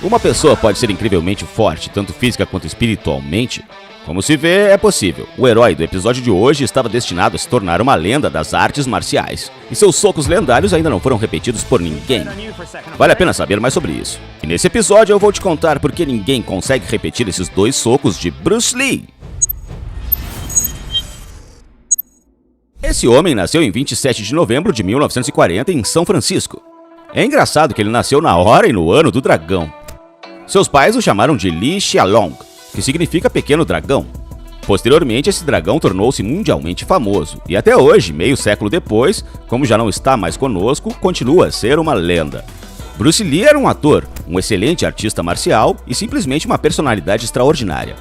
Uma pessoa pode ser incrivelmente forte, tanto física quanto espiritualmente? Como se vê, é possível. O herói do episódio de hoje estava destinado a se tornar uma lenda das artes marciais, e seus socos lendários ainda não foram repetidos por ninguém. Vale a pena saber mais sobre isso. E nesse episódio eu vou te contar por que ninguém consegue repetir esses 2 socos de Bruce Lee. Esse homem nasceu em 27 de novembro de 1940 em São Francisco. É engraçado que ele nasceu na hora e no ano do dragão. Seus pais o chamaram de Li Xiaolong, que significa pequeno dragão. Posteriormente, esse dragão tornou-se mundialmente famoso, e até hoje, meio século depois, como já não está mais conosco, continua a ser uma lenda. Bruce Lee era um ator, um excelente artista marcial e simplesmente uma personalidade extraordinária.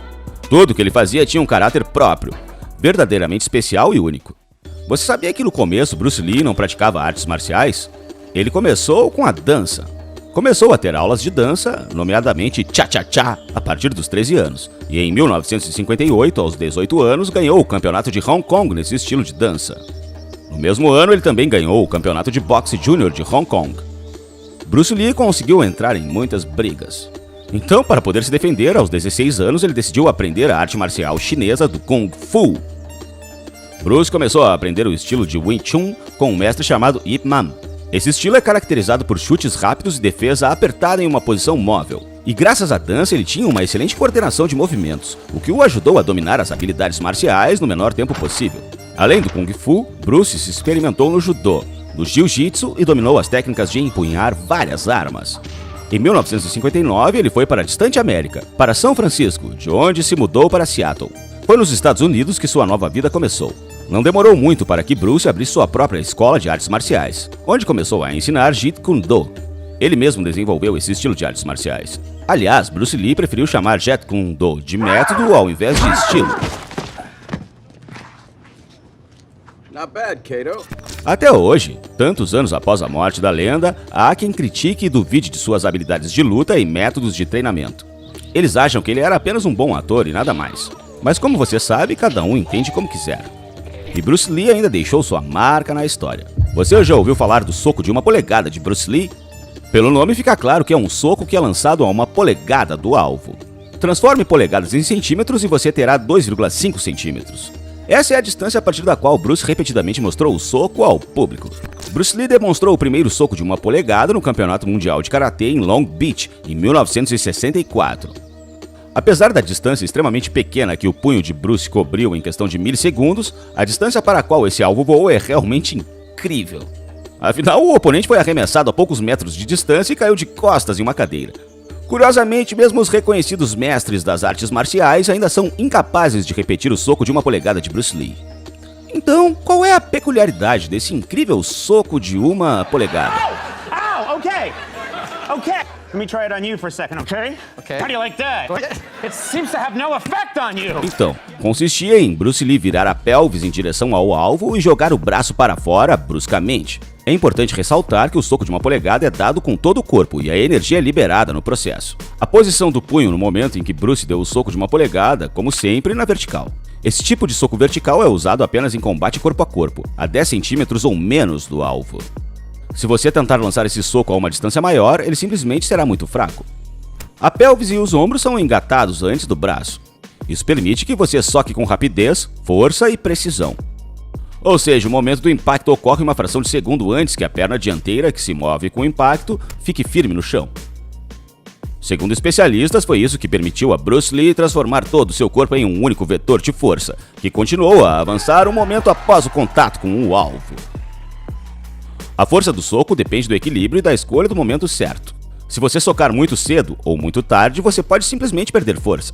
Tudo o que ele fazia tinha um caráter próprio, verdadeiramente especial e único. Você sabia que no começo Bruce Lee não praticava artes marciais? Ele começou com a dança. Começou a ter aulas de dança, nomeadamente cha-cha-cha, a partir dos 13 anos. E em 1958, aos 18 anos, ganhou o campeonato de Hong Kong nesse estilo de dança. No mesmo ano, ele também ganhou o campeonato de boxe júnior de Hong Kong. Bruce Lee conseguiu entrar em muitas brigas. Então, para poder se defender, aos 16 anos, ele decidiu aprender a arte marcial chinesa do Kung Fu. Bruce começou a aprender o estilo de Wing Chun com um mestre chamado Ip Man. Esse estilo é caracterizado por chutes rápidos e defesa apertada em uma posição móvel. E graças à dança ele tinha uma excelente coordenação de movimentos, o que o ajudou a dominar as habilidades marciais no menor tempo possível. Além do Kung Fu, Bruce se experimentou no Judô, no Jiu-Jitsu e dominou as técnicas de empunhar várias armas. Em 1959 ele foi para a distante América, para São Francisco, de onde se mudou para Seattle. Foi nos Estados Unidos que sua nova vida começou. Não demorou muito para que Bruce abrisse sua própria escola de artes marciais, onde começou a ensinar Jeet Kune Do. Ele mesmo desenvolveu esse estilo de artes marciais. Aliás, Bruce Lee preferiu chamar Jeet Kune Do de método ao invés de estilo. Not bad, Kato. Até hoje, tantos anos após a morte da lenda, há quem critique e duvide de suas habilidades de luta e métodos de treinamento. Eles acham que ele era apenas um bom ator e nada mais. Mas como você sabe, cada um entende como quiser. E Bruce Lee ainda deixou sua marca na história. Você já ouviu falar do soco de 1 polegada de Bruce Lee? Pelo nome fica claro que é um soco que é lançado a 1 polegada do alvo. Transforme polegadas em centímetros e você terá 2,5 centímetros. Essa é a distância a partir da qual Bruce repetidamente mostrou o soco ao público. Bruce Lee demonstrou o primeiro soco de 1 polegada no Campeonato Mundial de Karatê em Long Beach, em 1964. Apesar da distância extremamente pequena que o punho de Bruce cobriu em questão de milissegundos, a distância para a qual esse alvo voou é realmente incrível. Afinal, o oponente foi arremessado a poucos metros de distância e caiu de costas em uma cadeira. Curiosamente, mesmo os reconhecidos mestres das artes marciais ainda são incapazes de repetir o soco de 1 polegada de Bruce Lee. Então, qual é a peculiaridade desse incrível soco de 1 polegada? Ow! Okay. Let me try it on you for a second, okay? How do you like that? It seems to have no effect on you. Então, consistia em Bruce Lee virar a pelvis em direção ao alvo e jogar o braço para fora bruscamente. É importante ressaltar que o soco de 1 polegada é dado com todo o corpo e a energia é liberada no processo. A posição do punho no momento em que Bruce deu o soco de 1 polegada, como sempre, na vertical. Esse tipo de soco vertical é usado apenas em combate corpo a corpo, a 10 centímetros ou menos do alvo. Se você tentar lançar esse soco a uma distância maior, ele simplesmente será muito fraco. A pelvis e os ombros são engatados antes do braço. Isso permite que você soque com rapidez, força e precisão. Ou seja, o momento do impacto ocorre uma fração de segundo antes que a perna dianteira, que se move com o impacto, fique firme no chão. Segundo especialistas, foi isso que permitiu a Bruce Lee transformar todo o seu corpo em um único vetor de força, que continuou a avançar um momento após o contato com o alvo. A força do soco depende do equilíbrio e da escolha do momento certo. Se você socar muito cedo ou muito tarde, você pode simplesmente perder força.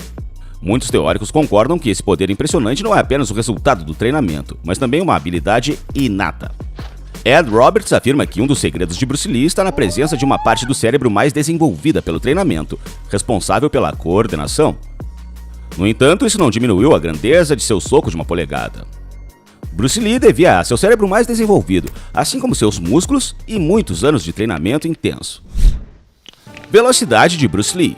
Muitos teóricos concordam que esse poder impressionante não é apenas o resultado do treinamento, mas também uma habilidade inata. Ed Roberts afirma que um dos segredos de Bruce Lee está na presença de uma parte do cérebro mais desenvolvida pelo treinamento, responsável pela coordenação. No entanto, isso não diminuiu a grandeza de seu soco de 1 polegada. Bruce Lee devia a seu cérebro mais desenvolvido, assim como seus músculos e muitos anos de treinamento intenso. Velocidade de Bruce Lee.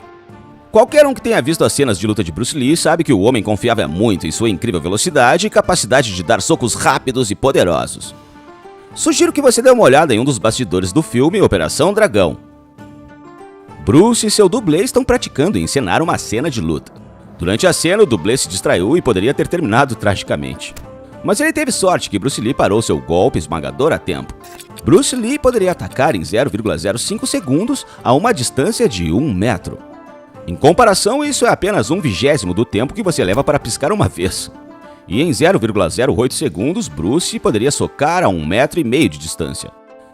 Qualquer um que tenha visto as cenas de luta de Bruce Lee sabe que o homem confiava muito em sua incrível velocidade e capacidade de dar socos rápidos e poderosos. Sugiro que você dê uma olhada em um dos bastidores do filme Operação Dragão. Bruce e seu dublê estão praticando encenar uma cena de luta. Durante a cena, o dublê se distraiu e poderia ter terminado tragicamente. Mas ele teve sorte que Bruce Lee parou seu golpe esmagador a tempo. Bruce Lee poderia atacar em 0,05 segundos a uma distância de 1 metro. Em comparação, isso é apenas 1/20 do tempo que você leva para piscar uma vez. E em 0,08 segundos, Bruce poderia socar a 1,5 metro de distância.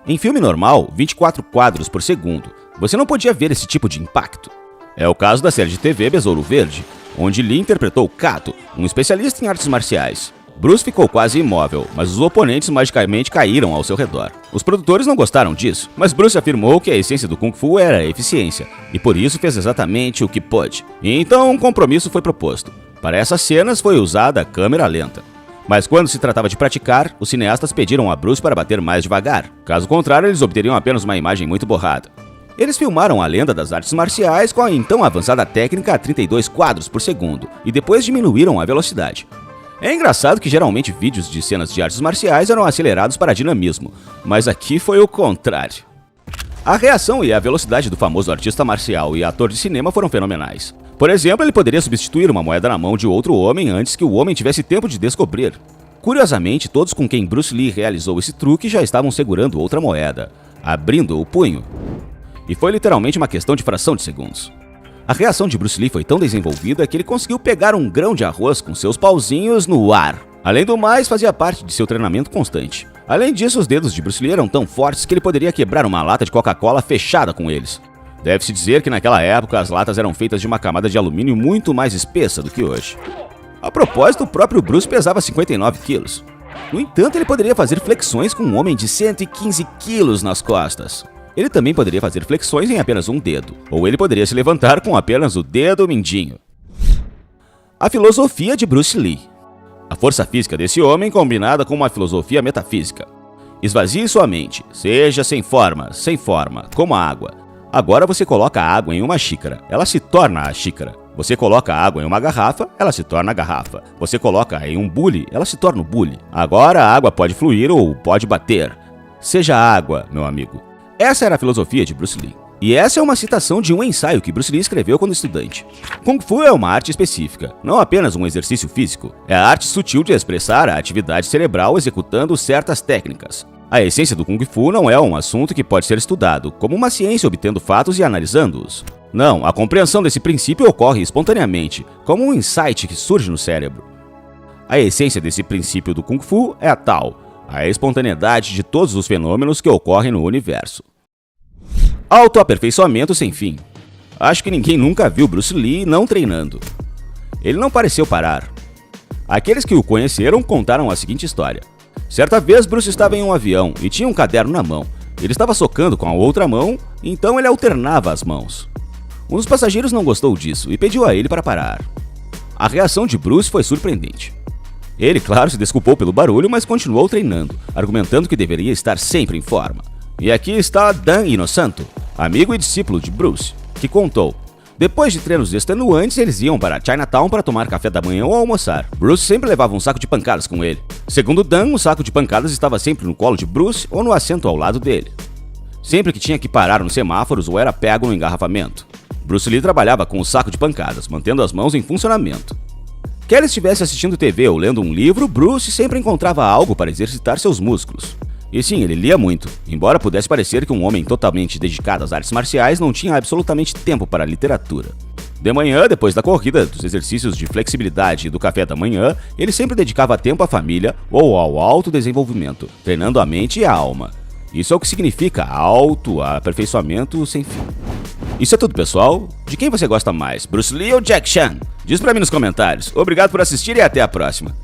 Em filme normal, 24 quadros por segundo, você não podia ver esse tipo de impacto. É o caso da série de TV Besouro Verde, onde Lee interpretou Kato, um especialista em artes marciais. Bruce ficou quase imóvel, mas os oponentes magicamente caíram ao seu redor. Os produtores não gostaram disso, mas Bruce afirmou que a essência do Kung Fu era a eficiência, e por isso fez exatamente o que pôde. E então um compromisso foi proposto. Para essas cenas foi usada a câmera lenta. Mas quando se tratava de praticar, os cineastas pediram a Bruce para bater mais devagar. Caso contrário, eles obteriam apenas uma imagem muito borrada. Eles filmaram a lenda das artes marciais com a então avançada técnica a 32 quadros por segundo, e depois diminuíram a velocidade. É engraçado que geralmente vídeos de cenas de artes marciais eram acelerados para dinamismo, mas aqui foi o contrário. A reação e a velocidade do famoso artista marcial e ator de cinema foram fenomenais. Por exemplo, ele poderia substituir uma moeda na mão de outro homem antes que o homem tivesse tempo de descobrir. Curiosamente, todos com quem Bruce Lee realizou esse truque já estavam segurando outra moeda, abrindo o punho. E foi literalmente uma questão de fração de segundos. A reação de Bruce Lee foi tão desenvolvida que ele conseguiu pegar um grão de arroz com seus pauzinhos no ar. Além do mais, fazia parte de seu treinamento constante. Além disso, os dedos de Bruce Lee eram tão fortes que ele poderia quebrar uma lata de Coca-Cola fechada com eles. Deve-se dizer que naquela época as latas eram feitas de uma camada de alumínio muito mais espessa do que hoje. A propósito, o próprio Bruce pesava 59 quilos. No entanto, ele poderia fazer flexões com um homem de 115 quilos nas costas. Ele também poderia fazer flexões em apenas um dedo, ou ele poderia se levantar com apenas o dedo mindinho. A filosofia de Bruce Lee. A força física desse homem combinada com uma filosofia metafísica. Esvazie sua mente, seja sem forma, como a água. Agora você coloca a água em uma xícara, ela se torna a xícara. Você coloca a água em uma garrafa, ela se torna a garrafa. Você coloca em um bule, ela se torna o bule. Agora a água pode fluir ou pode bater. Seja água, meu amigo. Essa era a filosofia de Bruce Lee. E essa é uma citação de um ensaio que Bruce Lee escreveu quando estudante. Kung Fu é uma arte específica, não apenas um exercício físico. É a arte sutil de expressar a atividade cerebral executando certas técnicas. A essência do Kung Fu não é um assunto que pode ser estudado, como uma ciência obtendo fatos e analisando-os. Não, a compreensão desse princípio ocorre espontaneamente, como um insight que surge no cérebro. A essência desse princípio do Kung Fu é a tal, a espontaneidade de todos os fenômenos que ocorrem no universo. Autoaperfeiçoamento sem fim. Acho que ninguém nunca viu Bruce Lee não treinando. Ele não pareceu parar. Aqueles que o conheceram contaram a seguinte história. Certa vez Bruce estava em um avião e tinha um caderno na mão. Ele estava socando com a outra mão, então ele alternava as mãos. Um dos passageiros não gostou disso e pediu a ele para parar. A reação de Bruce foi surpreendente. Ele, claro, se desculpou pelo barulho, mas continuou treinando, argumentando que deveria estar sempre em forma. E aqui está Dan Inosanto, amigo e discípulo de Bruce, que contou. Depois de treinos extenuantes, eles iam para Chinatown para tomar café da manhã ou almoçar. Bruce sempre levava um saco de pancadas com ele. Segundo Dan, o saco de pancadas estava sempre no colo de Bruce ou no assento ao lado dele. Sempre que tinha que parar nos semáforos ou era pego no engarrafamento. Bruce Lee trabalhava com o saco de pancadas, mantendo as mãos em funcionamento. Quer ele estivesse assistindo TV ou lendo um livro, Bruce sempre encontrava algo para exercitar seus músculos. E sim, ele lia muito, embora pudesse parecer que um homem totalmente dedicado às artes marciais não tinha absolutamente tempo para a literatura. De manhã, depois da corrida, dos exercícios de flexibilidade e do café da manhã, ele sempre dedicava tempo à família ou ao autodesenvolvimento, treinando a mente e a alma. Isso é o que significa autoaperfeiçoamento sem fim. Isso é tudo, pessoal. De quem você gosta mais, Bruce Lee ou Jack Chan? Diz pra mim nos comentários. Obrigado por assistir e até a próxima.